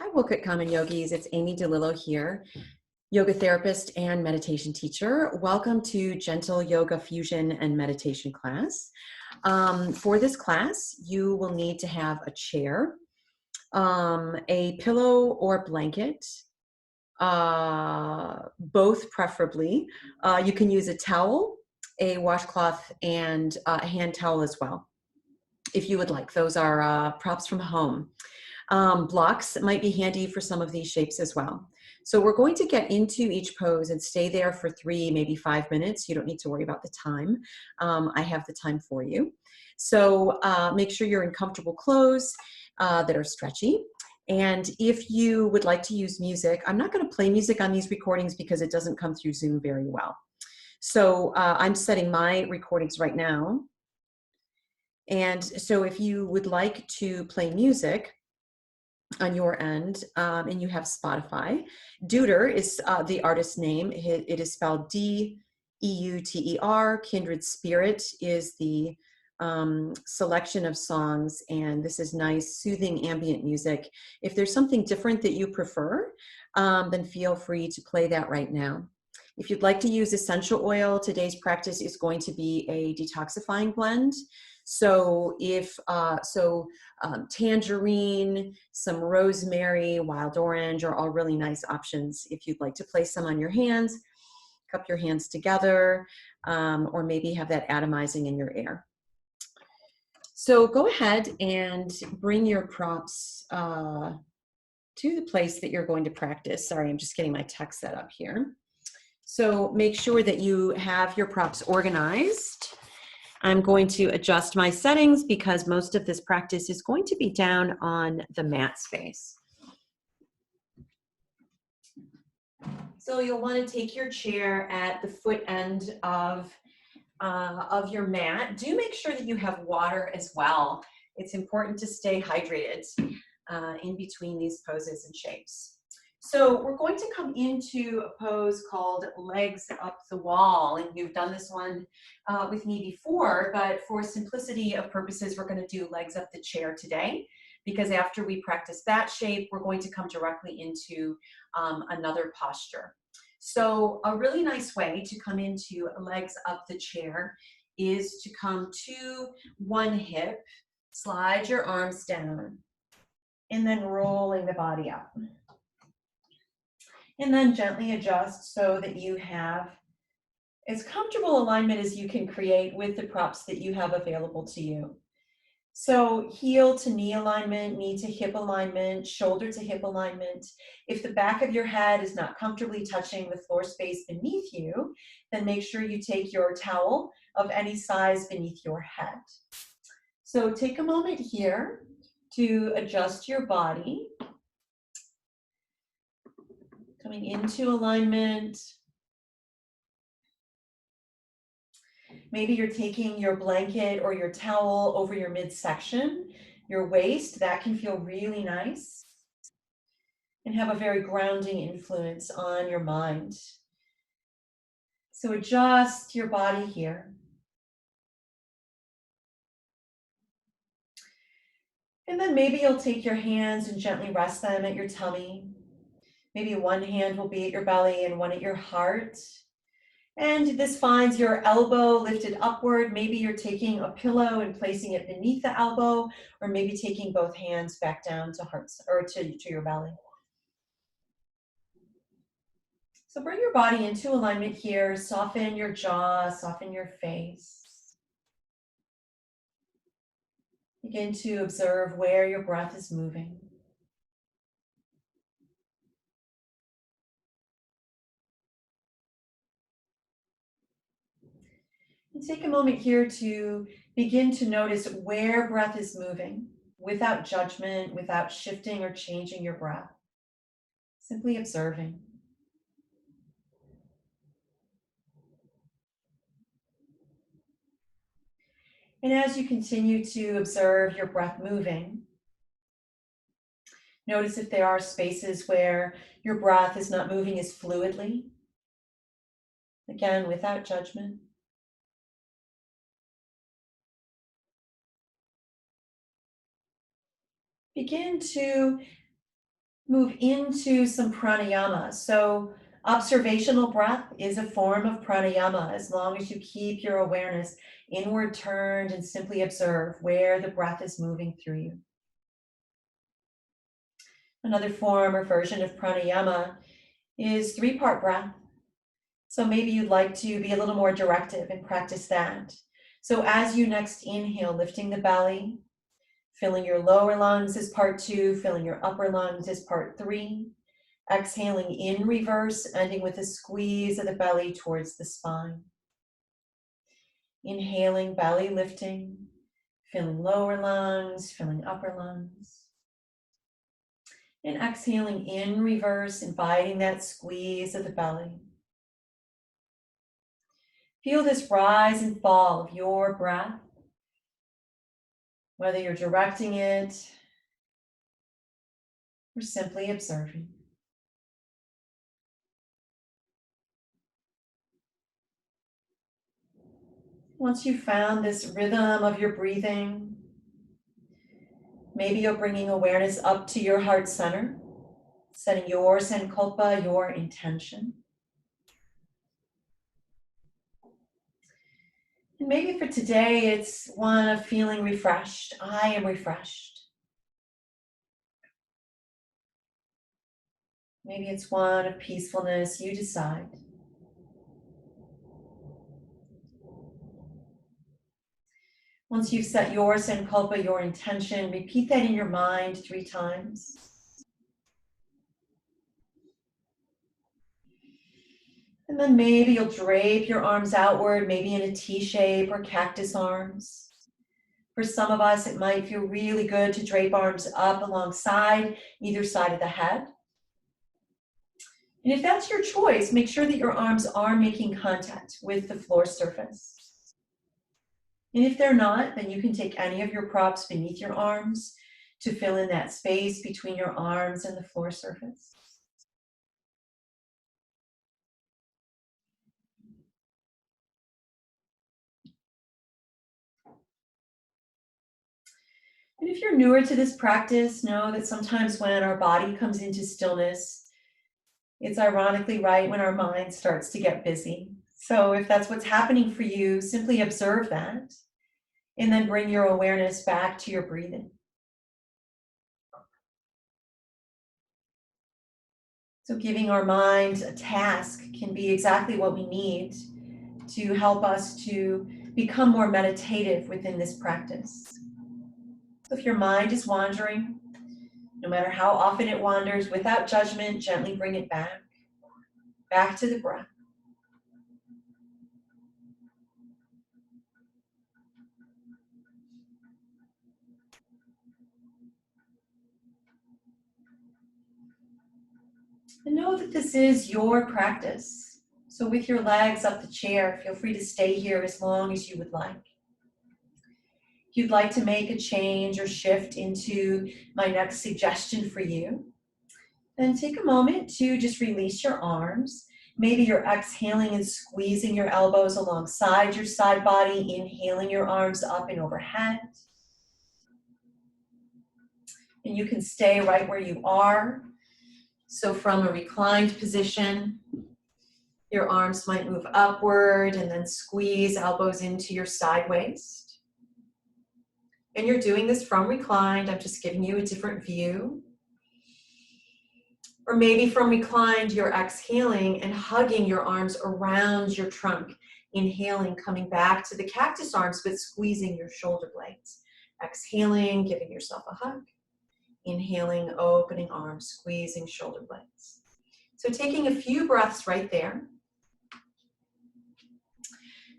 Hi, Woket Common Yogis. It's Amy DiLillo here, yoga therapist and meditation teacher. Welcome to Gentle Yoga Fusion and Meditation class. For this class, you will need to have a chair, a pillow or blanket, both preferably. You can use a towel, a washcloth, and a hand towel as well, if you would like. Those are props from home. Blocks might be handy for some of these shapes as well. So we're going to get into each pose and stay there for 3, maybe 5 minutes. You don't need to worry about the time. I have the time for you. So make sure you're in comfortable clothes that are stretchy. And if you would like to use music, I'm not going to play music on these recordings because it doesn't come through Zoom very well. So I'm setting my recordings right now. And so if you would like to play music on your end, and you have Spotify, Deuter is the artist's name. It is spelled D-E-U-T-E-R. Kindred Spirit is the selection of songs, and this is nice, soothing ambient music. If there's something different that you prefer, then feel free to play that right now. If you'd like to use essential oil, today's practice is going to be a detoxifying blend. So if tangerine, some rosemary, wild orange are all really nice options if you'd like to place some on your hands, cup your hands together, or maybe have that atomizing in your air. So go ahead and bring your props to the place that you're going to practice. Sorry, I'm just getting my text set up here. So make sure that you have your props organized. I'm going to adjust my settings because most of this practice is going to be down on the mat space. So you'll want to take your chair at the foot end of your mat. Do make sure that you have water as well. It's important to stay hydrated in between these poses and shapes. So we're going to come into a pose called legs up the wall, and you've done this one with me before, but for simplicity of purposes, we're going to do legs up the chair today, because after we practice that shape, we're going to come directly into another posture. So a really nice way to come into legs up the chair is to come to one hip, slide your arms down, and then rolling the body up. And then gently adjust so that you have as comfortable alignment as you can create with the props that you have available to you. So heel to knee alignment, knee to hip alignment, shoulder to hip alignment. If the back of your head is not comfortably touching the floor space beneath you, then make sure you take your towel of any size beneath your head. So take a moment here to adjust your body. Coming into alignment. Maybe you're taking your blanket or your towel over your midsection, your waist. That can feel really nice and have a very grounding influence on your mind. So adjust your body here. And then maybe you'll take your hands and gently rest them at your tummy. Maybe one hand will be at your belly and one at your heart. And this finds your elbow lifted upward. Maybe you're taking a pillow and placing it beneath the elbow, or maybe taking both hands back down to hearts or to your belly. So bring your body into alignment here. Soften your jaw, soften your face. Begin to observe where your breath is moving. And take a moment here to begin to notice where breath is moving without judgment, without shifting or changing your breath. Simply observing. And as you continue to observe your breath moving, notice if there are spaces where your breath is not moving as fluidly. Again, without judgment. Begin to Move into some pranayama. So observational breath is a form of pranayama as long as you keep your awareness inward turned and simply observe where the breath is moving through you. Another form or version of pranayama is 3-part breath. So maybe you'd like to be a little more directive and practice that. So as you next inhale, lifting the belly, filling your lower lungs is part 2, filling your upper lungs is part 3. Exhaling in reverse, ending with a squeeze of the belly towards the spine. Inhaling, belly lifting, filling lower lungs, filling upper lungs. And exhaling in reverse, inviting that squeeze of the belly. Feel this rise and fall of your breath, whether you're directing it or simply observing. Once you've found this rhythm of your breathing, maybe you're bringing awareness up to your heart center, setting your sankalpa, your intention. And maybe for today, it's one of feeling refreshed. I am refreshed. Maybe it's one of peacefulness. You decide. Once you've set your sankalpa, your intention, repeat that in your mind 3 times. And then maybe you'll drape your arms outward, maybe in a T shape or cactus arms. For some of us, it might feel really good to drape arms up alongside either side of the head. And if that's your choice, make sure that your arms are making contact with the floor surface. And if they're not, then you can take any of your props beneath your arms to fill in that space between your arms and the floor surface. And if you're newer to this practice, know that sometimes when our body comes into stillness, it's ironically right when our mind starts to get busy. So if that's what's happening for you, simply observe that and then bring your awareness back to your breathing. So giving our mind a task can be exactly what we need to help us to become more meditative within this practice. So if your mind is wandering, no matter how often it wanders, without judgment, gently bring it back to the breath. And know that this is your practice. So with your legs up the chair, feel free to stay here as long as you would like. If you'd like to make a change or shift into my next suggestion for you, then take a moment to just release your arms. Maybe you're exhaling and squeezing your elbows alongside your side body, inhaling your arms up and overhead. And you can stay right where you are. So from a reclined position, your arms might move upward and then squeeze elbows into your side waist. And you're doing this from reclined. I'm just giving you a different view. Or maybe from reclined, you're exhaling and hugging your arms around your trunk. Inhaling, coming back to the cactus arms, but squeezing your shoulder blades. Exhaling, giving yourself a hug. Inhaling, opening arms, squeezing shoulder blades. So taking a few breaths right there.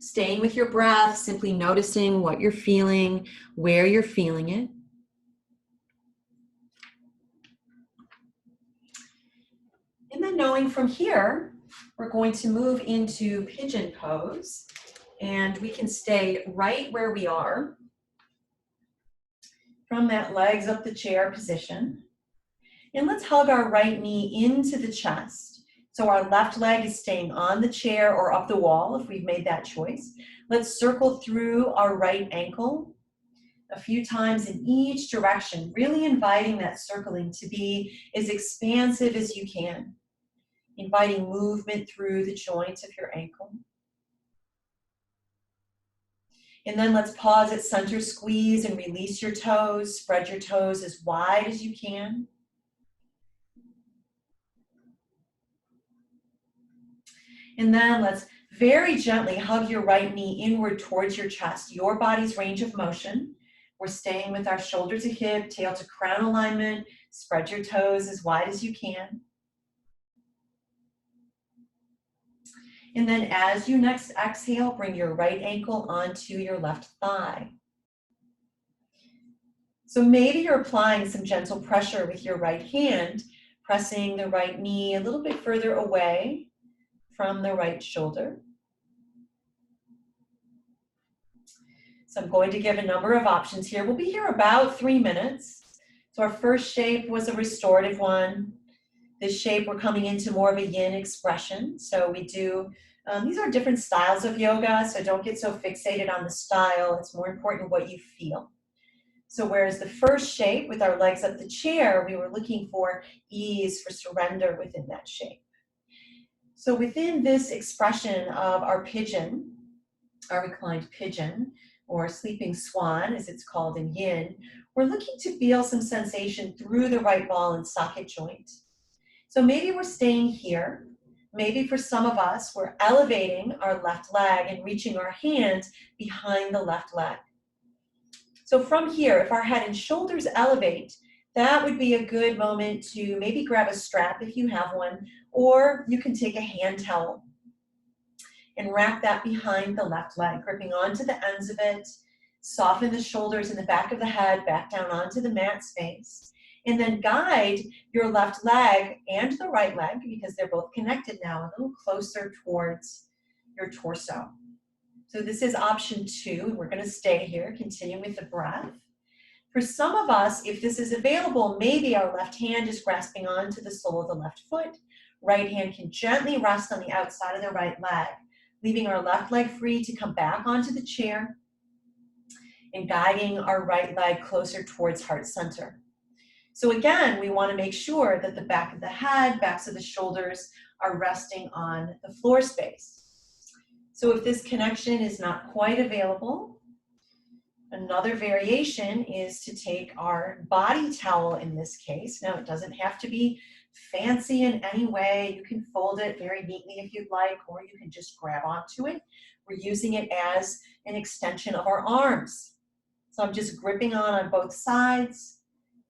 Staying with your breath, simply noticing what you're feeling, where you're feeling it. And then knowing from here, we're going to move into pigeon pose. And we can stay right where we are from that legs up the chair position. And let's hug our right knee into the chest. So our left leg is staying on the chair or up the wall if we've made that choice. Let's circle through our right ankle. a few times in each direction, really inviting that circling to be as expansive as you can, inviting movement through the joints of your ankle. And then let's pause at center, squeeze and release your toes. Spread your toes as wide as you can. And then let's very gently hug your right knee inward towards your chest, your body's range of motion. We're staying with our shoulder to hip, tail to crown alignment. Spread your toes as wide as you can. And then as you next exhale, bring your right ankle onto your left thigh. So maybe you're applying some gentle pressure with your right hand, pressing the right knee a little bit further away from the right shoulder. So I'm going to give a number of options here. We'll be here about 3 minutes. So our first shape was a restorative one. This shape, we're coming into more of a yin expression. So we do, these are different styles of yoga, so don't get so fixated on the style. It's more important what you feel. So whereas the first shape with our legs up the chair, we were looking for ease, for surrender within that shape. So within this expression of our pigeon, our reclined pigeon, or sleeping swan, as it's called in yin, we're looking to feel some sensation through the right ball and socket joint. So maybe we're staying here. Maybe for some of us, we're elevating our left leg and reaching our hand behind the left leg. So from here, if our head and shoulders elevate, that would be a good moment to maybe grab a strap if you have one, or you can take a hand towel and wrap that behind the left leg, gripping onto the ends of it. Soften the shoulders and the back of the head back down onto the mat space. And then guide your left leg and the right leg, because they're both connected now, a little closer towards your torso. So this is option 2. We're going to stay here, continue with the breath. For some of us, if this is available, maybe our left hand is grasping onto the sole of the left foot. Right hand can gently rest on the outside of the right leg, leaving our left leg free to come back onto the chair and guiding our right leg closer towards heart center. So again, we want to make sure that the back of the head, backs of the shoulders are resting on the floor space. So if this connection is not quite available, another variation is to take our body towel in this case. Now, it doesn't have to be fancy in any way. You can fold it very neatly if you'd like, or you can just grab onto it. We're using it as an extension of our arms. So I'm just gripping on both sides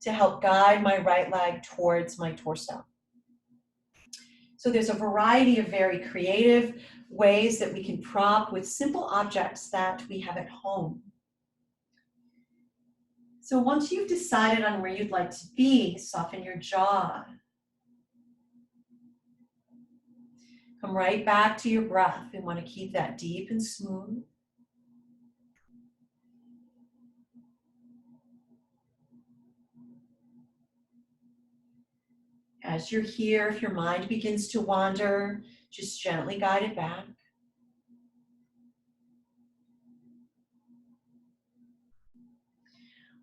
to help guide my right leg towards my torso. So there's a variety of very creative ways that we can prop with simple objects that we have at home. So once you've decided on where you'd like to be, soften your jaw. Come right back to your breath. We want to keep that deep and smooth. As you're here, if your mind begins to wander, just gently guide it back.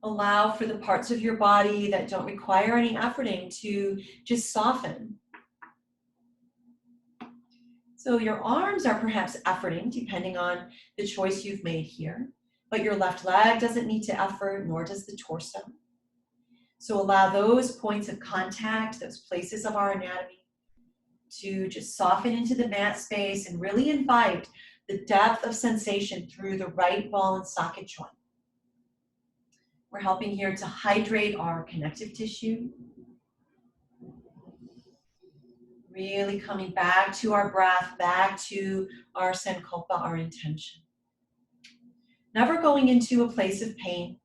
Allow for the parts of your body that don't require any efforting to just soften. So your arms are perhaps efforting, depending on the choice you've made here, but your left leg doesn't need to effort, nor does the torso. So allow those points of contact, those places of our anatomy, to just soften into the mat space and really invite the depth of sensation through the right ball and socket joint. We're helping here to hydrate our connective tissue. Really coming back to our breath, back to our sankalpa, our intention. Never going into a place of pain.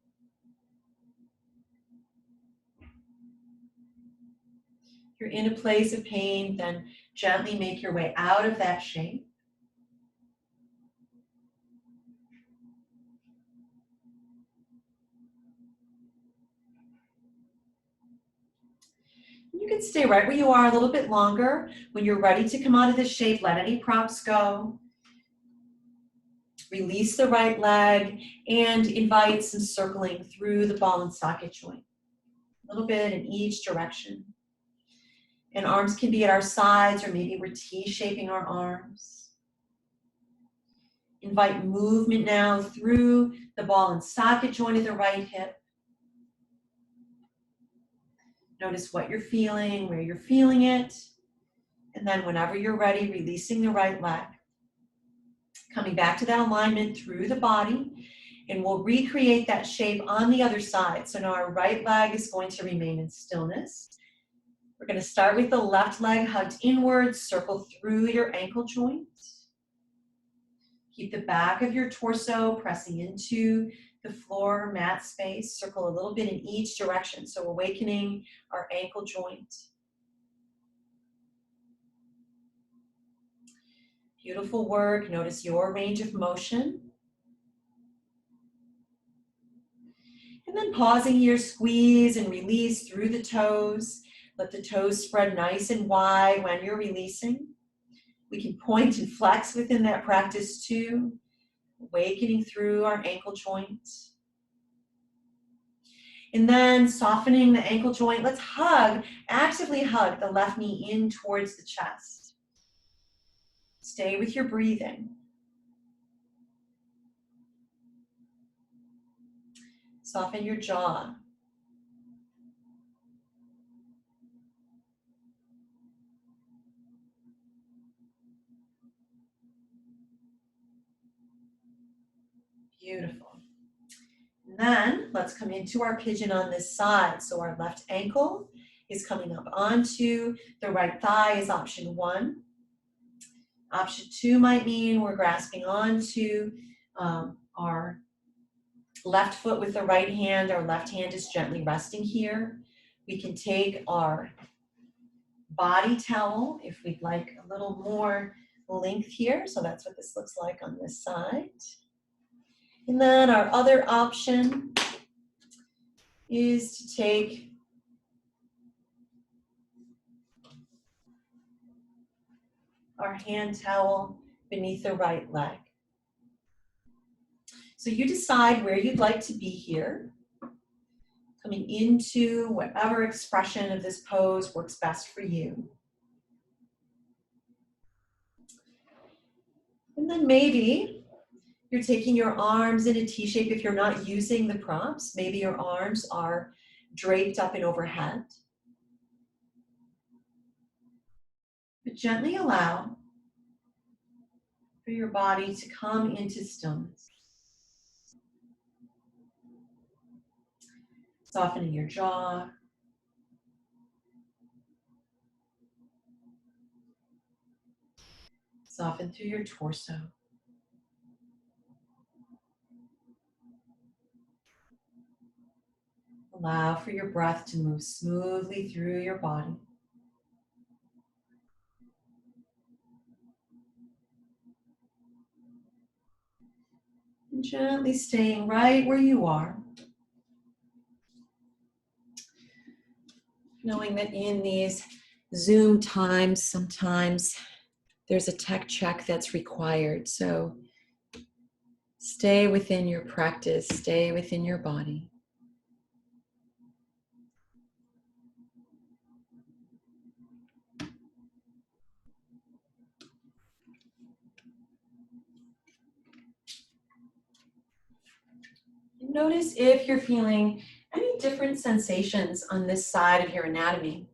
If you're in a place of pain, then gently make your way out of that shape. You can stay right where you are a little bit longer. When you're ready to come out of this shape, let any props go. Release the right leg and invite some circling through the ball and socket joint. A little bit in each direction. And arms can be at our sides, or maybe we're T-shaping our arms. Invite movement now through the ball and socket joint of the right hip. Notice what you're feeling, where you're feeling it. And then whenever you're ready, releasing the right leg. Coming back to that alignment through the body. And we'll recreate that shape on the other side. So now our right leg is going to remain in stillness. We're going to start with the left leg hugged inwards, circle through your ankle joint. Keep the back of your torso pressing into the floor mat space. Circle a little bit in each direction, so awakening our ankle joint. Beautiful work. Notice your range of motion. And then pausing here, squeeze and release through the toes. Let the toes spread nice and wide when you're releasing. We can point and flex within that practice too, awakening through our ankle joint. And then softening the ankle joint, let's hug, actively hug the left knee in towards the chest. Stay with your breathing. Soften your jaw. Beautiful. And then let's come into our pigeon on this side. So our left ankle is coming up onto the right thigh is option 1. Option 2 might mean we're grasping onto our left foot with the right hand. Our left hand is gently resting here. We can take our body towel if we'd like a little more length here. So that's what this looks like on this side. And then our other option is to take our hand towel beneath the right leg. So you decide where you'd like to be here, coming into whatever expression of this pose works best for you. And then maybe you're taking your arms in a T shape if you're not using the props. Maybe your arms are draped up and overhead. But gently allow for your body to come into stillness. Softening your jaw. Soften through your torso. Allow for your breath to move smoothly through your body. And gently staying right where you are. Knowing that in these Zoom times, sometimes there's a tech check that's required. So stay within your practice, stay within your body. Notice if you're feeling any different sensations on this side of your anatomy.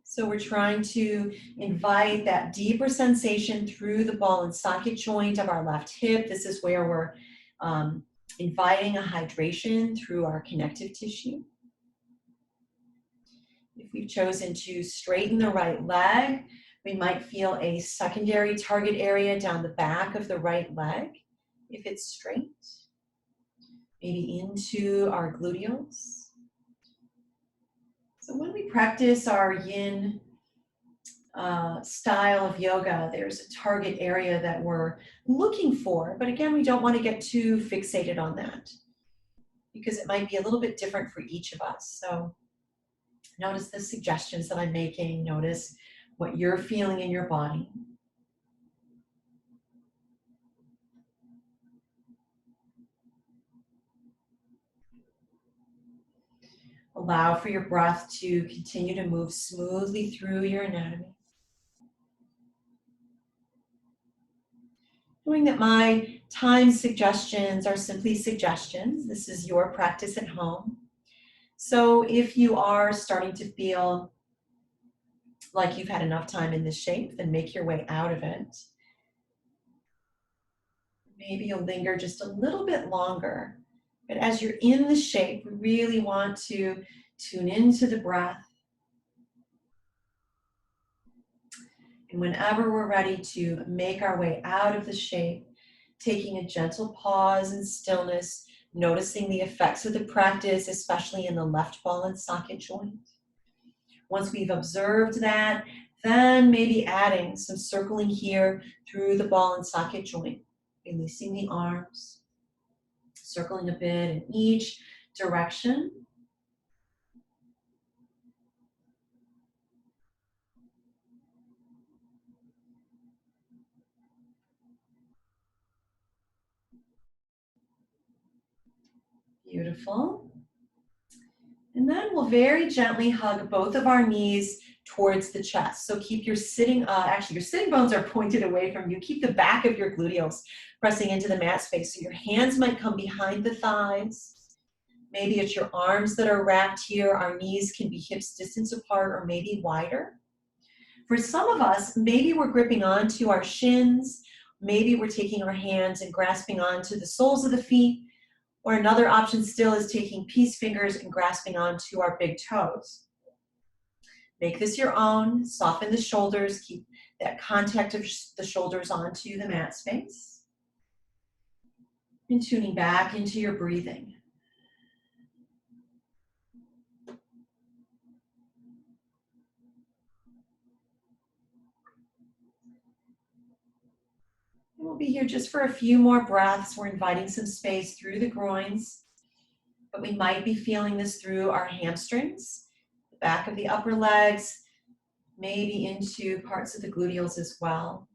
So we're trying to invite that deeper sensation through the ball and socket joint of our left hip. This is where we're inviting a hydration through our connective tissue. If we've chosen to straighten the right leg, we might feel a secondary target area down the back of the right leg, if it's straight. Maybe into our gluteals. So when we practice our yin style of yoga, there's a target area that we're looking for, but again, we don't want to get too fixated on that. because it might be a little bit different for each of us. So notice the suggestions that I'm making. Notice what you're feeling in your body. Allow for your breath to continue to move smoothly through your anatomy. Knowing that my time suggestions are simply suggestions. This is your practice at home. So if you are starting to feel like you've had enough time in this shape, then make your way out of it. Maybe you'll linger just a little bit longer. But as you're in the shape, we really want to tune into the breath. And whenever we're ready to make our way out of the shape, taking a gentle pause and stillness, noticing the effects of the practice, especially in the left ball and socket joint. Once we've observed that, then maybe adding some circling here through the ball and socket joint, releasing the arms, circling a bit in each direction. Beautiful. And then we'll very gently hug both of our knees towards the chest. So keep your sitting, actually your sitting bones are pointed away from you. Keep the back of your gluteals pressing into the mat space. So your hands might come behind the thighs. Maybe it's your arms that are wrapped here. Our knees can be hips distance apart or maybe wider. For some of us, maybe we're gripping onto our shins. Maybe we're taking our hands and grasping onto the soles of the feet. Or another option still is taking peace fingers and grasping onto our big toes. Make this your own. Soften the shoulders. Keep that contact of the shoulders onto the mat space. And tuning back into your breathing. We'll be here just for a few more breaths. We're inviting some space through the groins, but we might be feeling this through our hamstrings, the back of the upper legs, maybe into parts of the gluteals as well.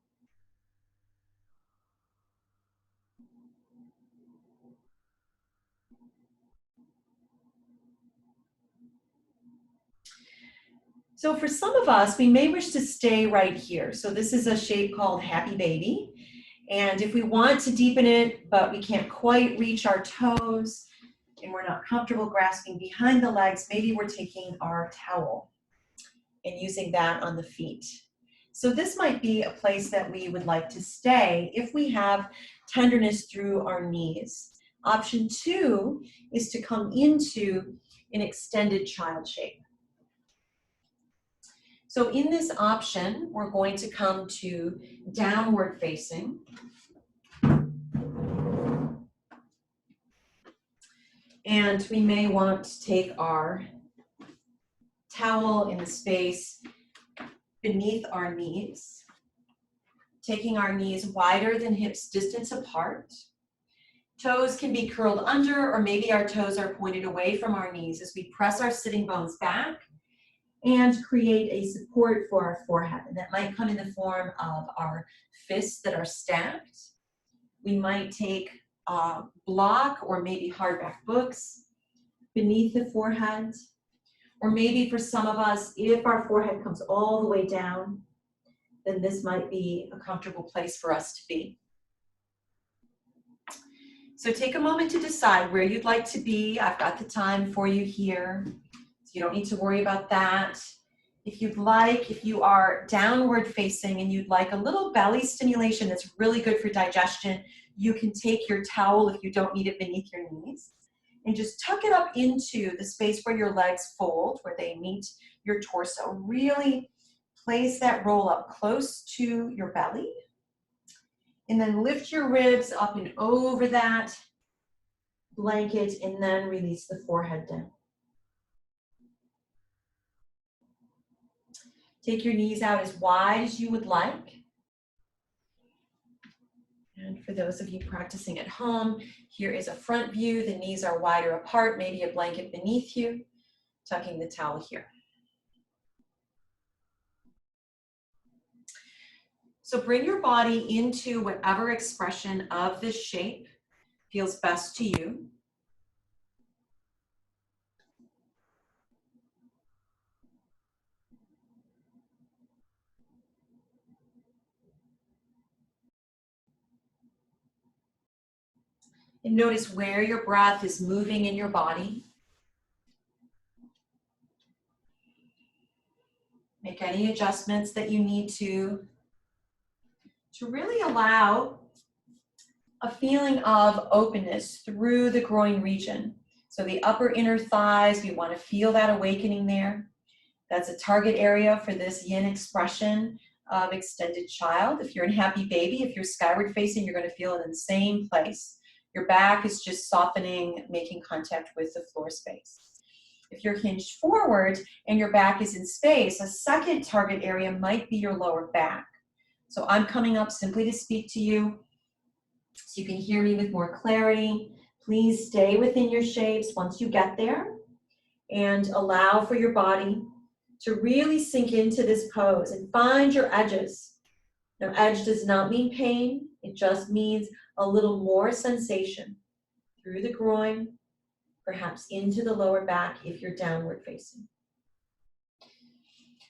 So for some of us, we may wish to stay right here. So this is a shape called Happy Baby. And if we want to deepen it, but we can't quite reach our toes and we're not comfortable grasping behind the legs, maybe we're taking our towel and using that on the feet. So this might be a place that we would like to stay if we have tenderness through our knees. Option 2 is to come into an extended child shape. So in this option, we're going to come to downward facing. And we may want to take our towel in the space beneath our knees, taking our knees wider than hips distance apart. Toes can be curled under, or maybe our toes are pointed away from our knees as we press our sitting bones back and create a support for our forehead. And that might come in the form of our fists that are stacked. We might take a block or maybe hardback books beneath the forehead. Or maybe for some of us, if our forehead comes all the way down, then this might be a comfortable place for us to be. So take a moment to decide where you'd like to be. I've got the time for you here. So you don't need to worry about that. If you'd like, if you are downward facing and you'd like a little belly stimulation that's really good for digestion, you can take your towel if you don't need it beneath your knees and just tuck it up into the space where your legs fold, where they meet your torso. Really place that roll up close to your belly. And then lift your ribs up and over that blanket and then release the forehead down. Take your knees out as wide as you would like. And for those of you practicing at home, here is a front view. The knees are wider apart, maybe a blanket beneath you, tucking the towel here. So bring your body into whatever expression of this shape feels best to you. And notice where your breath is moving in your body. Make any adjustments that you need to really allow a feeling of openness through the groin region. So the upper inner thighs, we want to feel that awakening there. That's a target area for this yin expression of extended child. If you're in happy baby, if you're skyward facing, you're going to feel it in the same place. Your back is just softening, making contact with the floor space. If you're hinged forward and your back is in space, a second target area might be your lower back. So I'm coming up simply to speak to you so you can hear me with more clarity. Please stay within your shapes once you get there and allow for your body to really sink into this pose and find your edges. Now, edge does not mean pain. It just means a little more sensation through the groin, perhaps into the lower back if you're downward facing.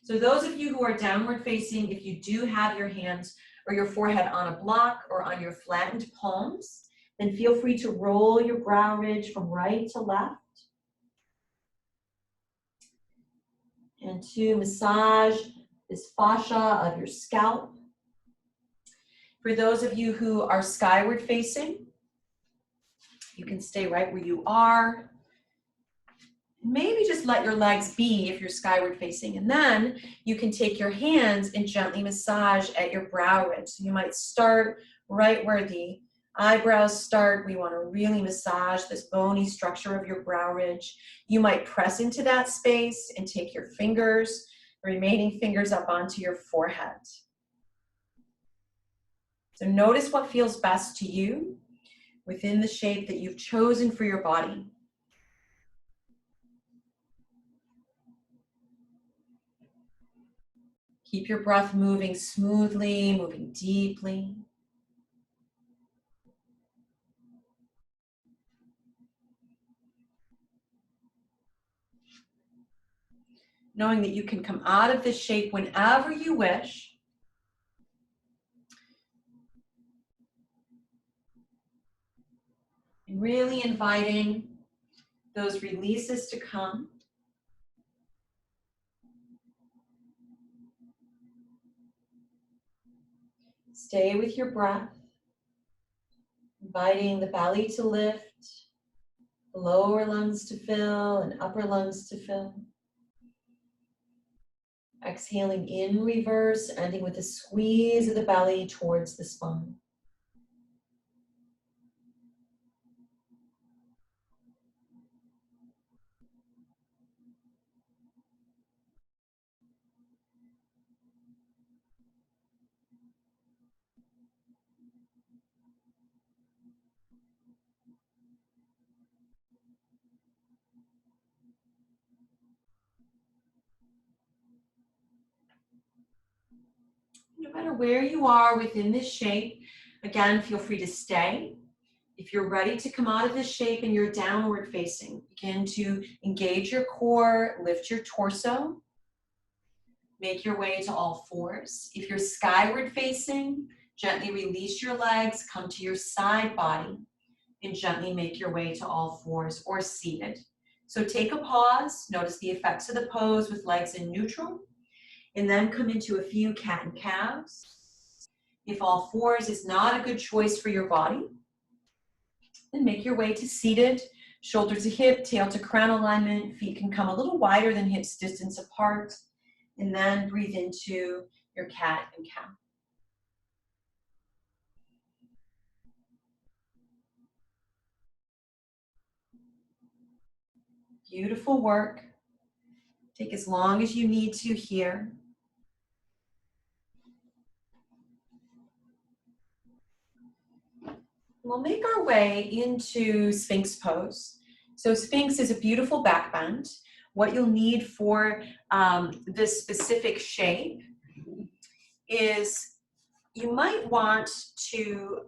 So those of you who are downward facing, if you do have your hands or your forehead on a block or on your flattened palms, then feel free to roll your brow ridge from right to left and to massage this fascia of your scalp. For those of you who are skyward facing, you can stay right where you are. Maybe just let your legs be if you're skyward facing, and then you can take your hands and gently massage at your brow ridge. So you might start right where the eyebrows start. We want to really massage this bony structure of your brow ridge. You might press into that space and take your fingers, the remaining fingers up onto your forehead. So notice what feels best to you within the shape that you've chosen for your body. Keep your breath moving smoothly, moving deeply. Knowing that you can come out of this shape whenever you wish. And really inviting those releases to come. Stay with your breath, inviting the belly to lift, the lower lungs to fill and upper lungs to fill. Exhaling in reverse, ending with a squeeze of the belly towards the spine. No matter where you are within this shape, again, feel free to stay. If you're ready to come out of this shape and you're downward facing, begin to engage your core, lift your torso, make your way to all fours. If you're skyward facing, gently release your legs, come to your side body, and gently make your way to all fours or seated. So take a pause, notice the effects of the pose with legs in neutral, and then come into a few cat and calves. If all fours is not a good choice for your body, then make your way to seated, shoulder to hip, tail to crown alignment. Feet can come a little wider than hips distance apart, and then breathe into your cat and cow. Beautiful work. Take as long as you need to here. We'll make our way into Sphinx pose. So Sphinx is a beautiful back bend. What you'll need for this specific shape is you might want to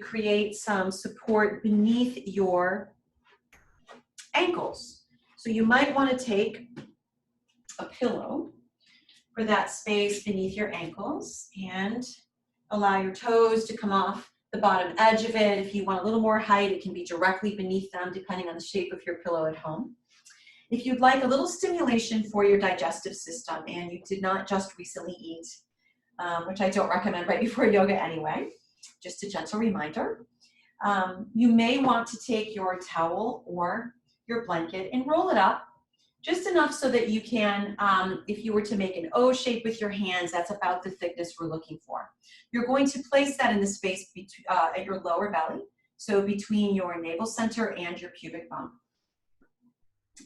create some support beneath your ankles. So you might want to take a pillow for that space beneath your ankles and allow your toes to come off the bottom edge of it. If you want a little more height, it can be directly beneath them depending on the shape of your pillow at home. If you'd like a little stimulation for your digestive system and you did not just recently eat, which I don't recommend right before yoga anyway, just a gentle reminder, you may want to take your towel or your blanket and roll it up just enough so that you can, if you were to make an O shape with your hands, that's about the thickness we're looking for. You're going to place that in the space at your lower belly, so between your navel center and your pubic bone.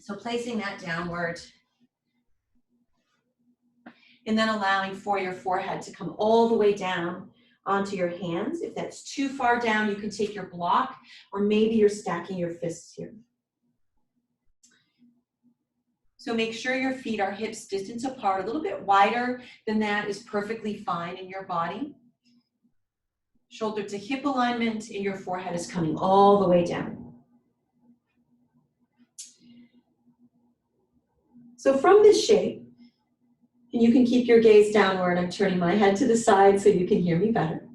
So placing that downward and then allowing for your forehead to come all the way down onto your hands. If that's too far down, you can take your block, or maybe you're stacking your fists here. So make sure your feet are hips distance apart. A little bit wider than that is perfectly fine in your body. Shoulder to hip alignment, and your forehead is coming all the way down. So from this shape, and you can keep your gaze downward. I'm turning my head to the side so you can hear me better.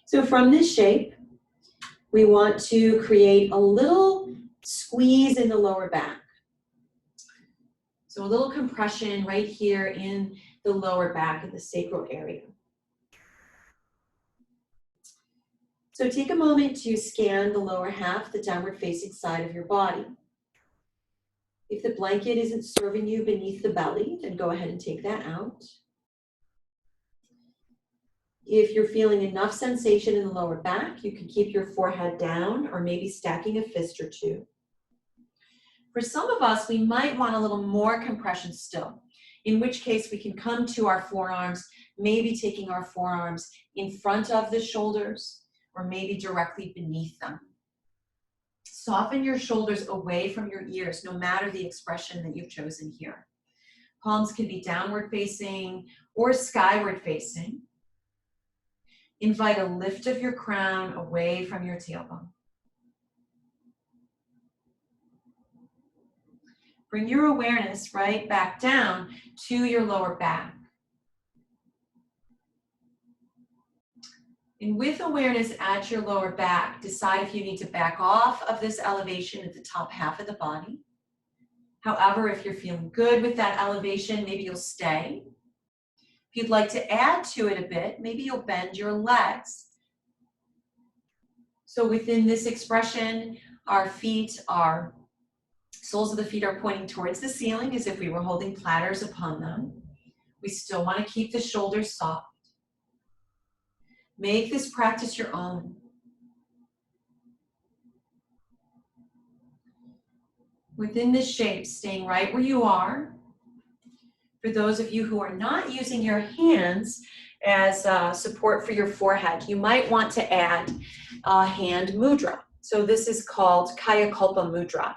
So from this shape, we want to create a little squeeze in the lower back. So a little compression right here in the lower back of the sacral area. So take a moment to scan the lower half, the downward facing side of your body. If the blanket isn't serving you beneath the belly, then go ahead and take that out. If you're feeling enough sensation in the lower back, you can keep your forehead down or maybe stacking a fist or two. For some of us, we might want a little more compression still, in which case we can come to our forearms, maybe taking our forearms in front of the shoulders or maybe directly beneath them. Soften your shoulders away from your ears, no matter the expression that you've chosen here. Palms can be downward facing or skyward facing. Invite a lift of your crown away from your tailbone. Bring your awareness right back down to your lower back. And with awareness at your lower back, decide if you need to back off of this elevation at the top half of the body. However, if you're feeling good with that elevation, maybe you'll stay. If you'd like to add to it a bit, maybe you'll bend your legs. So within this expression, our soles of the feet are pointing towards the ceiling as if we were holding platters upon them. We still want to keep the shoulders soft. Make this practice your own. Within this shape, staying right where you are. For those of you who are not using your hands as support for your forehead, you might want to add a hand mudra. So this is called Kaya Kalpa Mudra,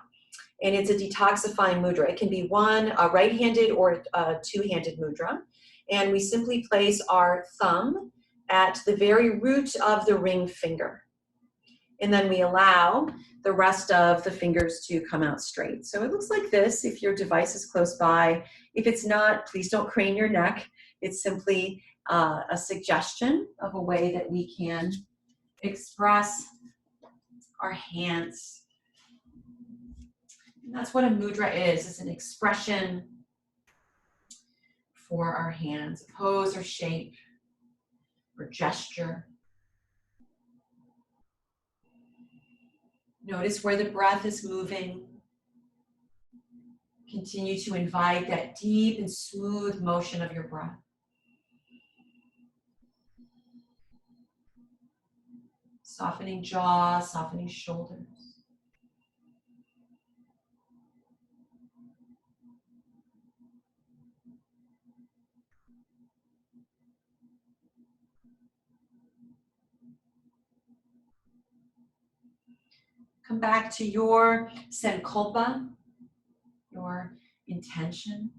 and it's a detoxifying mudra. It can be a right-handed or a two-handed mudra, and we simply place our thumb at the very root of the ring finger. And then we allow the rest of the fingers to come out straight. So it looks like this if your device is close by. If it's not, please don't crane your neck. It's simply a suggestion of a way that we can express our hands. And that's what a mudra is an expression for our hands, a pose or shape or gesture. Notice where the breath is moving. Continue to invite that deep and smooth motion of your breath. Softening jaw, softening shoulders. Come back to your sankalpa, your intention.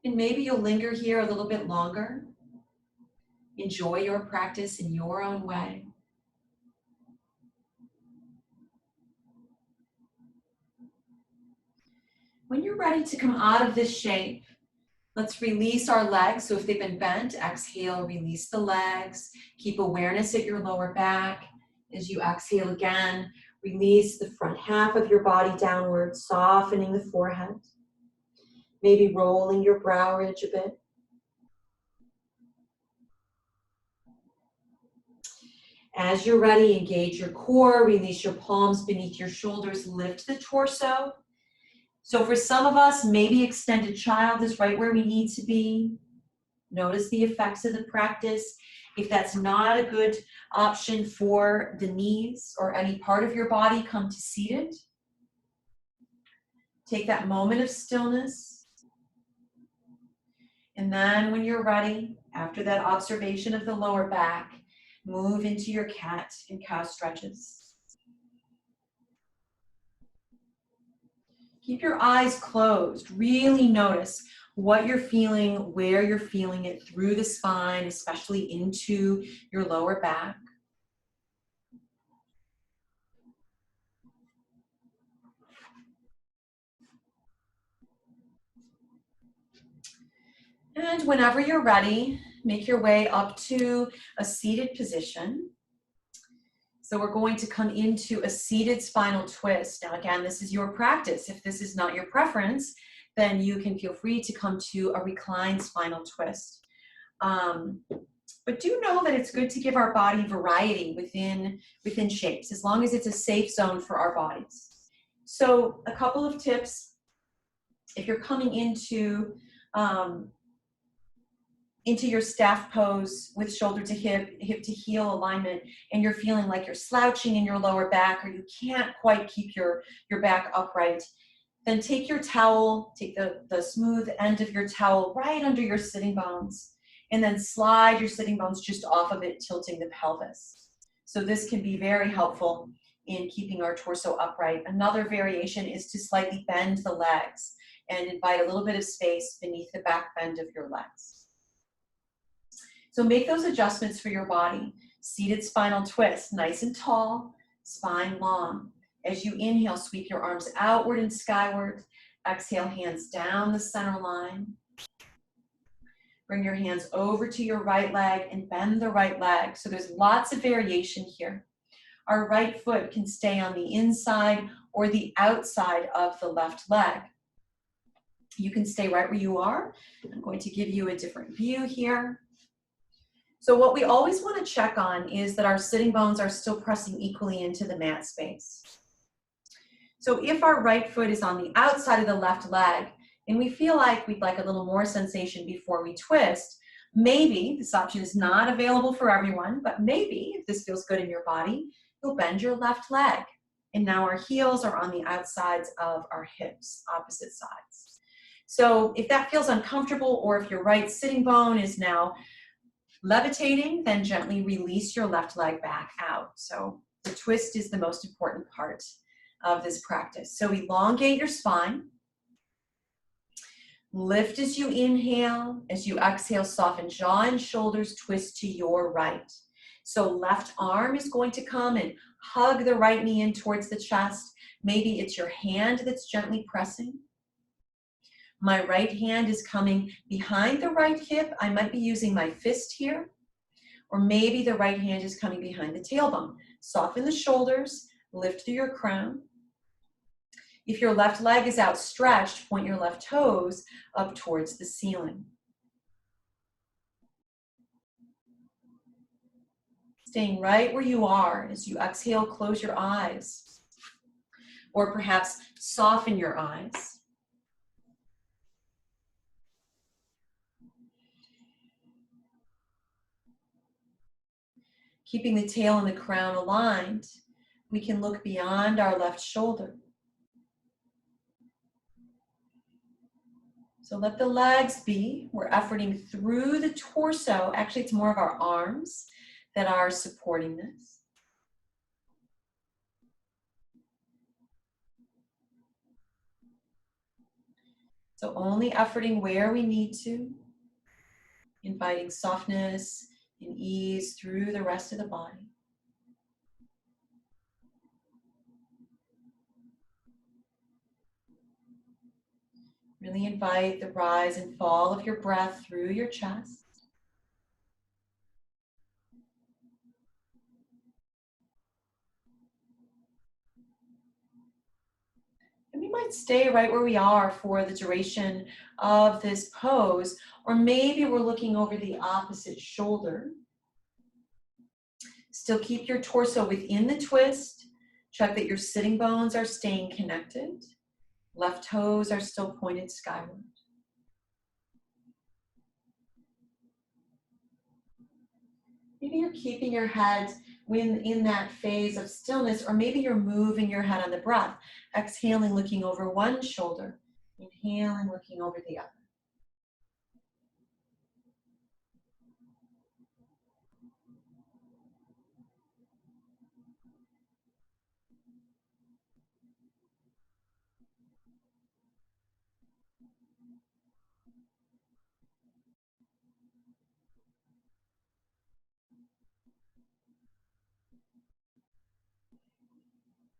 And maybe you'll linger here a little bit longer. Enjoy your practice in your own way. When you're ready to come out of this shape, let's release our legs. So if they've been bent, exhale, release the legs. Keep awareness at your lower back. As you exhale again, release the front half of your body downward, softening the forehead. Maybe rolling your brow ridge a bit. As you're ready, engage your core, release your palms beneath your shoulders, lift the torso. So for some of us, maybe extended child is right where we need to be. Notice the effects of the practice. If that's not a good option for the knees or any part of your body, come to seated. Take that moment of stillness. And then when you're ready, after that observation of the lower back, move into your cat and cow stretches. Keep your eyes closed. Really notice what you're feeling, where you're feeling it through the spine, especially into your lower back. And whenever you're ready, make your way up to a seated position. So we're going to come into a seated spinal twist. Now again, this is your practice. If this is not your preference, then you can feel free to come to a reclined spinal twist. But do know that it's good to give our body variety within shapes, as long as it's a safe zone for our bodies. So a couple of tips. If you're coming into your staff pose with shoulder to hip, hip to heel alignment, and you're feeling like you're slouching in your lower back, or you can't quite keep your back upright, then take your towel, take the smooth end of your towel right under your sitting bones, and then slide your sitting bones just off of it, tilting the pelvis. So this can be very helpful in keeping our torso upright. Another variation is to slightly bend the legs and invite a little bit of space beneath the back bend of your legs. So make those adjustments for your body. Seated spinal twist, nice and tall, spine long. As you inhale, sweep your arms outward and skyward. Exhale, hands down the center line. Bring your hands over to your right leg and bend the right leg. So there's lots of variation here. Our right foot can stay on the inside or the outside of the left leg. You can stay right where you are. I'm going to give you a different view here. So what we always want to check on is that our sitting bones are still pressing equally into the mat space. So if our right foot is on the outside of the left leg, and we feel like we'd like a little more sensation before we twist, maybe, this option is not available for everyone, but maybe, if this feels good in your body, you'll bend your left leg. And now our heels are on the outsides of our hips, opposite sides. So if that feels uncomfortable, or if your right sitting bone is now levitating, then gently release your left leg back out. So the twist is the most important part of this practice. So elongate your spine. Lift as you inhale. As you exhale, soften jaw and shoulders, twist to your right. So left arm is going to come and hug the right knee in towards the chest. Maybe it's your hand that's gently pressing. My right hand is coming behind the right hip. I might be using my fist here. Or maybe the right hand is coming behind the tailbone. Soften the shoulders, lift through your crown. If your left leg is outstretched, point your left toes up towards the ceiling. Staying right where you are. As you exhale, close your eyes. Or perhaps soften your eyes. Keeping the tail and the crown aligned, We can look beyond our left shoulder. So let the legs be. We're efforting through the torso. Actually, it's more of our arms that are supporting this. So only efforting where we need to, inviting softness and ease through the rest of the body. Really invite the rise and fall of your breath through your chest. And we might stay right where we are for the duration of this pose, or maybe we're looking over the opposite shoulder. Still keep your torso within the twist. Check that your sitting bones are staying connected. Left toes are still pointed skyward. Maybe you're keeping your head in that phase of stillness, or maybe you're moving your head on the breath. Exhaling, looking over one shoulder. Inhaling, looking over the other.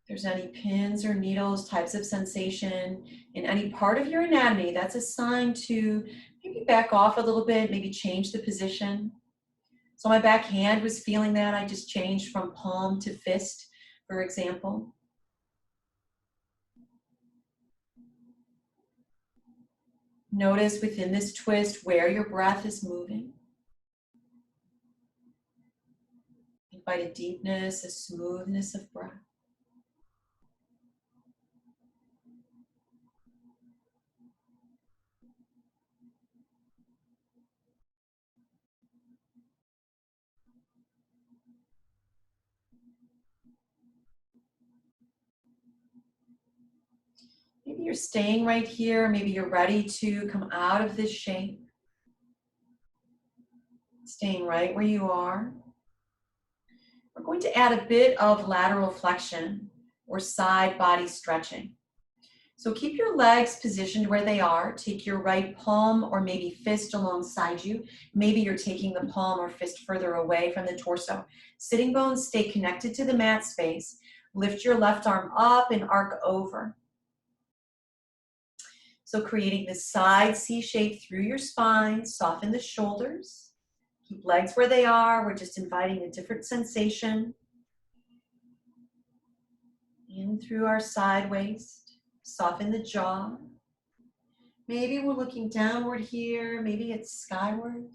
If there's any pins or needles, types of sensation in any part of your anatomy, that's a sign to maybe back off a little bit, maybe change the position. So my back hand was feeling that. I just changed from palm to fist, for example. Notice within this twist where your breath is moving. Invite a deepness, a smoothness of breath. Maybe you're staying right here. Maybe you're ready to come out of this shape. Staying right where you are. We're going to add a bit of lateral flexion or side body stretching. So keep your legs positioned where they are. Take your right palm or maybe fist alongside you. Maybe you're taking the palm or fist further away from the torso. Sitting bones stay connected to the mat space. Lift your left arm up and arc over. So creating this side C shape through your spine. Soften the shoulders. Keep legs where they are. We're just inviting a different sensation. In through our side waist. Soften the jaw. Maybe we're looking downward here. Maybe it's skyward.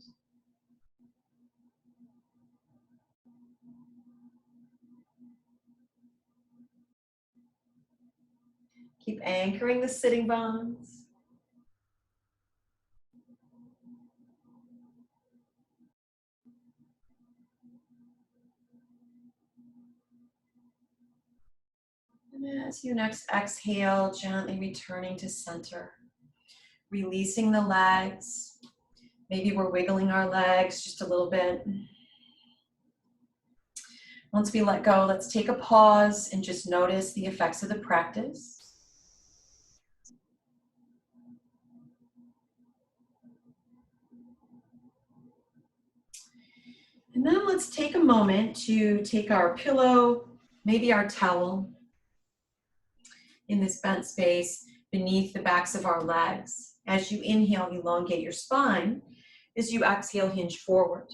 Keep anchoring the sitting bones. And as you next exhale, gently returning to center. Releasing the legs. Maybe we're wiggling our legs just a little bit. Once we let go, let's take a pause and just notice the effects of the practice. And then let's take a moment to take our pillow, maybe our towel, in this bent space beneath the backs of our legs. As you inhale, elongate your spine. As you exhale, hinge forward.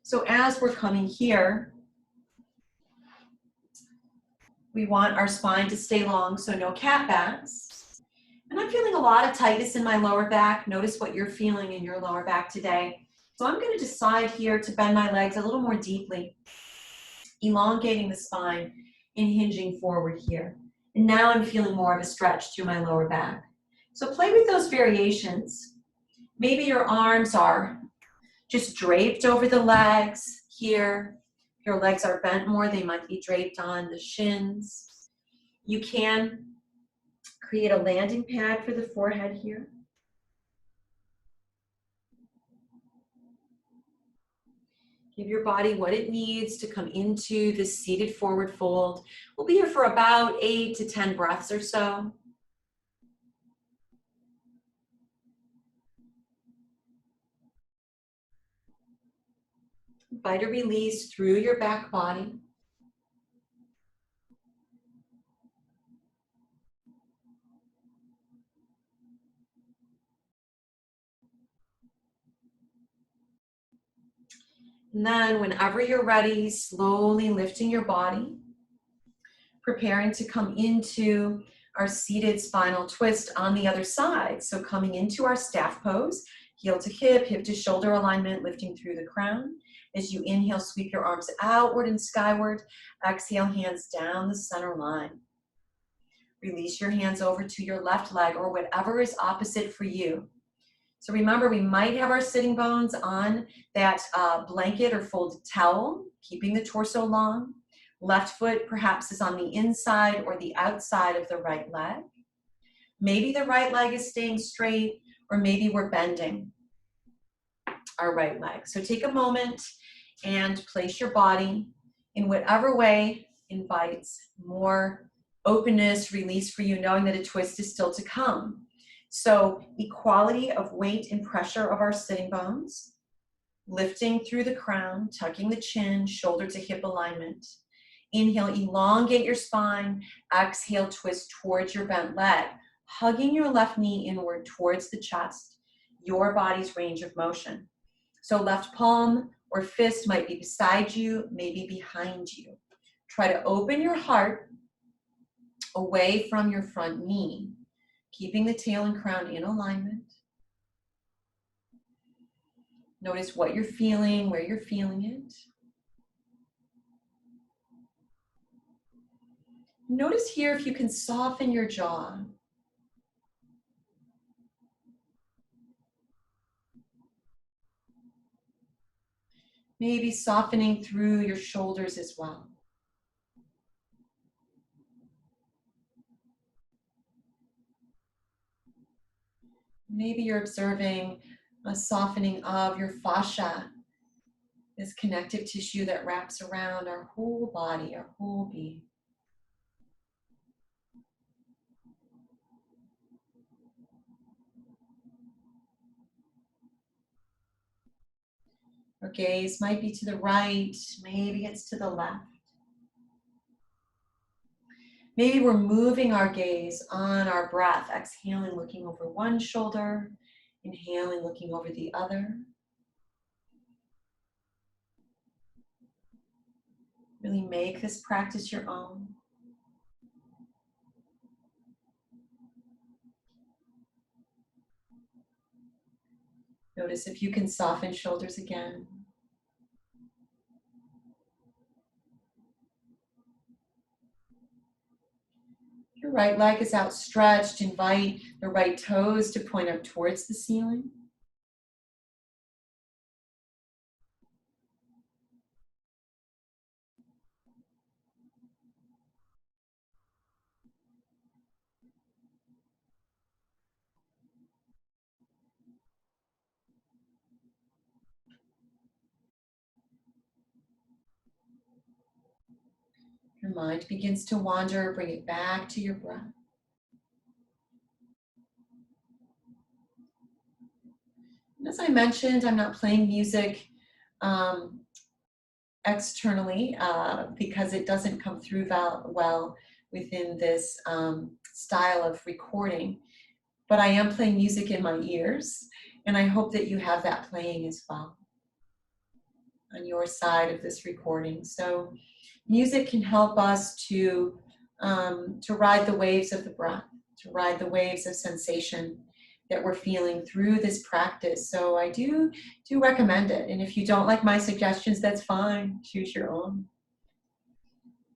So as we're coming here, we want our spine to stay long, so no cat backs. And I'm feeling a lot of tightness in my lower back. Notice what you're feeling in your lower back today. So I'm going to decide here to bend my legs a little more deeply, elongating the spine and hinging forward here. And now I'm feeling more of a stretch through my lower back. So play with those variations. Maybe your arms are just draped over the legs here. your legs are bent more, they might be draped on the shins. You can create a landing pad for the forehead here. Give your body what it needs to come into this seated forward fold. We'll be here for about 8 to 10 breaths or so. Invite a release through your back body. And then whenever you're ready, slowly lifting your body, preparing to come into our seated spinal twist on the other side. So coming into our staff pose, heel to hip to shoulder alignment, lifting through the crown. As you inhale, sweep your arms outward and skyward. Exhale, hands down the center line. Release your hands over to your left leg or whatever is opposite for you. So remember, we might have our sitting bones on that blanket or folded towel, keeping the torso long. Left foot perhaps is on the inside or the outside of the right leg. Maybe the right leg is staying straight, or maybe we're bending our right leg. So take a moment and place your body in whatever way invites more openness, release for you, knowing that a twist is still to come. So equality of weight and pressure of our sitting bones, lifting through the crown, tucking the chin, shoulder to hip alignment. Inhale, elongate your spine. Exhale, twist towards your bent leg, hugging your left knee inward towards the chest, your body's range of motion. So left palm or fist might be beside you, maybe behind you. Try to open your heart away from your front knee, keeping the tail and crown in alignment. Notice what you're feeling, where you're feeling it. Notice here if you can soften your jaw. Maybe softening through your shoulders as well. Maybe you're observing a softening of your fascia, this connective tissue that wraps around our whole body, our whole being. Our gaze might be to the right, maybe it's to the left. Maybe we're moving our gaze on our breath, exhaling, looking over one shoulder, inhaling, looking over the other. Really make this practice your own. Notice if you can soften shoulders again. Your right leg is outstretched. Invite the right toes to point up towards the ceiling. Your mind begins to wander, bring it back to your breath. And as I mentioned, I'm not playing music externally because it doesn't come through well within this style of recording. But I am playing music in my ears, and I hope that you have that playing as well on your side of this recording. So music can help us to ride the waves of the breath, to ride the waves of sensation that we're feeling through this practice. So I do recommend it. And if you don't like my suggestions, that's fine. Choose your own.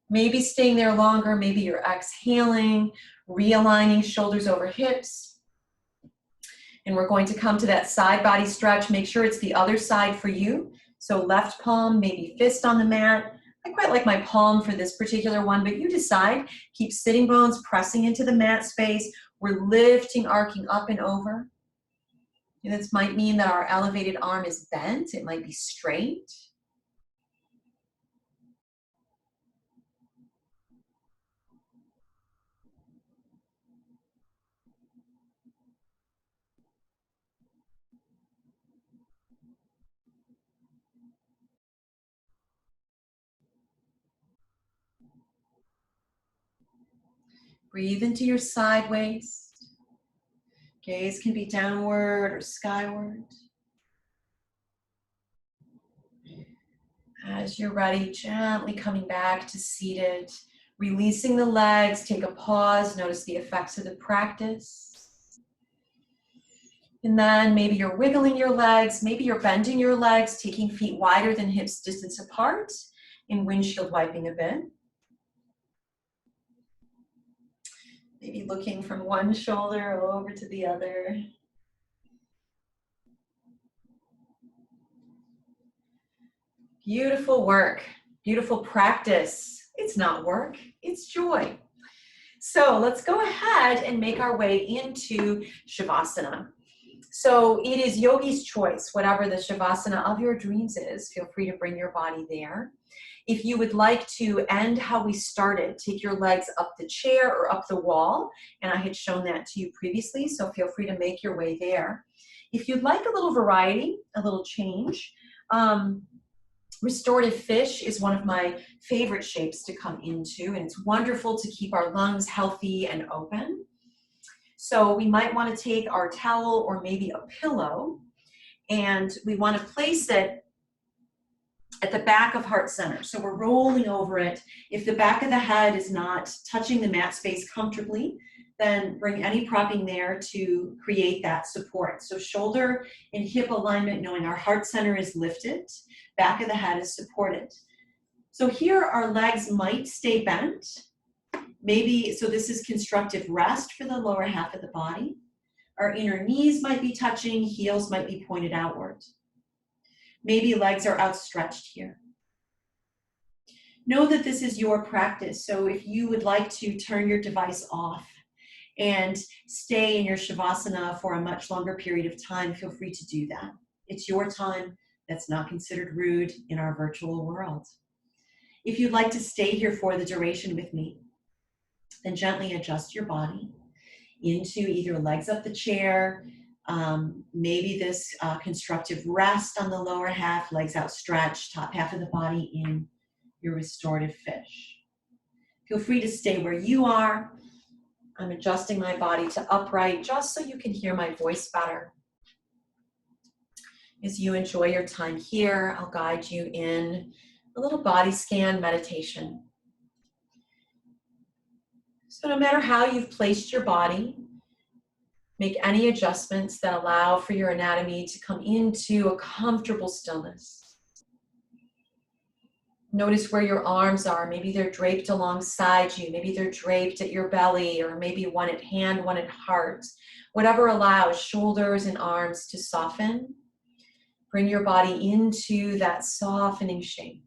Maybe staying there longer, maybe you're exhaling, realigning shoulders over hips. And we're going to come to that side body stretch. Make sure it's the other side for you. So left palm, maybe fist on the mat, I quite like my palm for this particular one, but you decide. Keep sitting bones pressing into the mat space. We're lifting, arcing up and over. And this might mean that our elevated arm is bent. It might be straight. Breathe into your side waist. Gaze can be downward or skyward. As you're ready, gently coming back to seated, releasing the legs, take a pause, notice the effects of the practice. And then maybe you're wiggling your legs, maybe you're bending your legs, taking feet wider than hips distance apart, and windshield wiping a bit. Maybe looking from one shoulder over to the other. Beautiful work, beautiful practice. It's not work, it's joy. So let's go ahead and make our way into Shavasana. So it is yogi's choice, whatever the Shavasana of your dreams is, feel free to bring your body there. If you would like to end how we started, take your legs up the chair or up the wall, and I had shown that to you previously, so feel free to make your way there. If you'd like a little variety, a little change, restorative fish is one of my favorite shapes to come into, and it's wonderful to keep our lungs healthy and open. So we might want to take our towel or maybe a pillow, and we want to place it at the back of heart center. So we're rolling over it. If the back of the head is not touching the mat space comfortably, then bring any propping there to create that support. So shoulder and hip alignment, knowing our heart center is lifted, back of the head is supported. So here our legs might stay bent. Maybe, so this is constructive rest for the lower half of the body. Our inner knees might be touching, heels might be pointed outward. Maybe legs are outstretched here. Know that this is your practice, so if you would like to turn your device off and stay in your Shavasana for a much longer period of time, feel free to do that. It's your time. That's not considered rude in our virtual world. If you'd like to stay here for the duration with me, then gently adjust your body into either legs up the chair, maybe this constructive rest on the lower half, legs outstretched, top half of the body in your restorative fish. Feel free to stay where you are. I'm adjusting my body to upright just so you can hear my voice better. As you enjoy your time here, I'll guide you in a little body scan meditation. So no matter how you've placed your body, make any adjustments that allow for your anatomy to come into a comfortable stillness. Notice where your arms are. Maybe they're draped alongside you. Maybe they're draped at your belly, or maybe one at hand, one at heart. Whatever allows shoulders and arms to soften. Bring your body into that softening shape.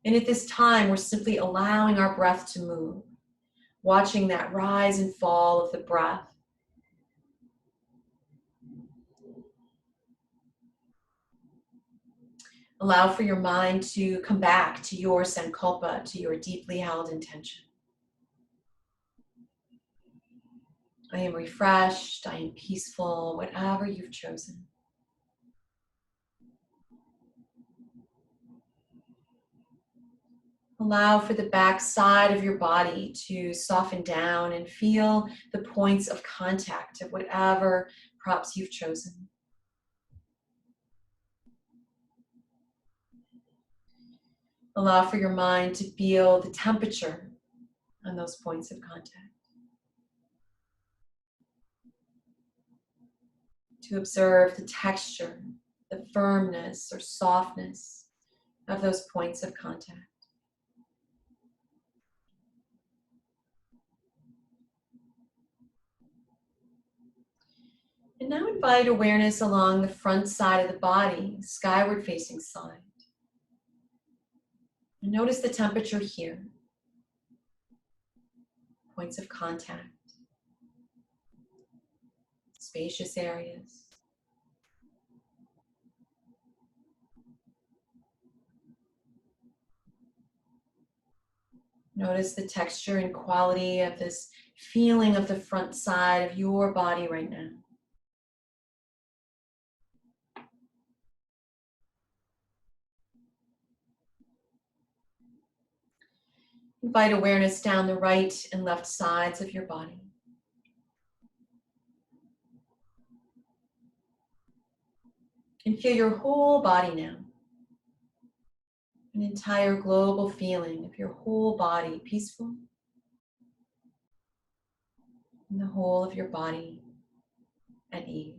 And at this time, we're simply allowing our breath to move, watching that rise and fall of the breath. Allow for your mind to come back to your sankalpa, to your deeply held intention. I am refreshed, I am peaceful, whatever you've chosen. Allow for the back side of your body to soften down and feel the points of contact of whatever props you've chosen. Allow for your mind to feel the temperature on those points of contact. To observe the texture, the firmness or softness of those points of contact. And now invite awareness along the front side of the body, skyward facing side. Notice the temperature here, points of contact, spacious areas. Notice the texture and quality of this feeling of the front side of your body right now. Invite awareness down the right and left sides of your body. And feel your whole body now. An entire global feeling of your whole body peaceful. And the whole of your body at ease.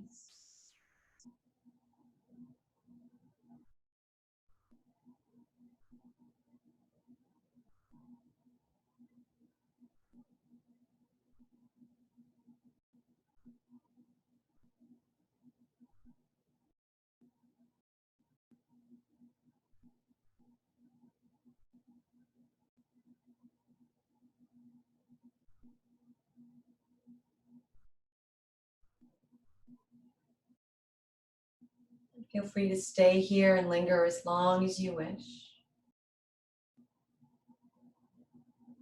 Feel free to stay here and linger as long as you wish.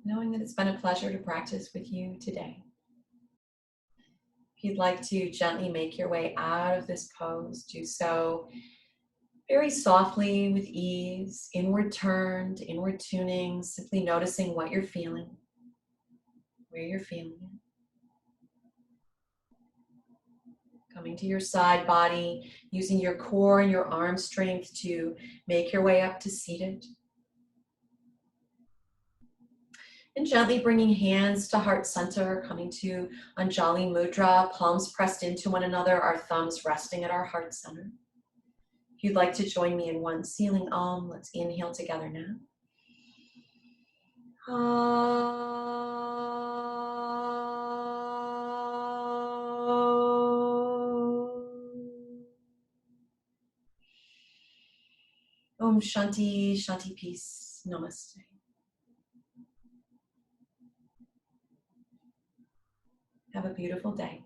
Knowing that it's been a pleasure to practice with you today. If you'd like to gently make your way out of this pose, do so very softly with ease, inward turned, inward tuning, simply noticing what you're feeling, where you're feeling it. Coming to your side body, using your core and your arm strength to make your way up to seated. And gently bringing hands to heart center, coming to Anjali Mudra, palms pressed into one another, our thumbs resting at our heart center. If you'd like to join me in one sealing Om, let's inhale together now. Om Shanti, Shanti Peace, Namaste. Have a beautiful day.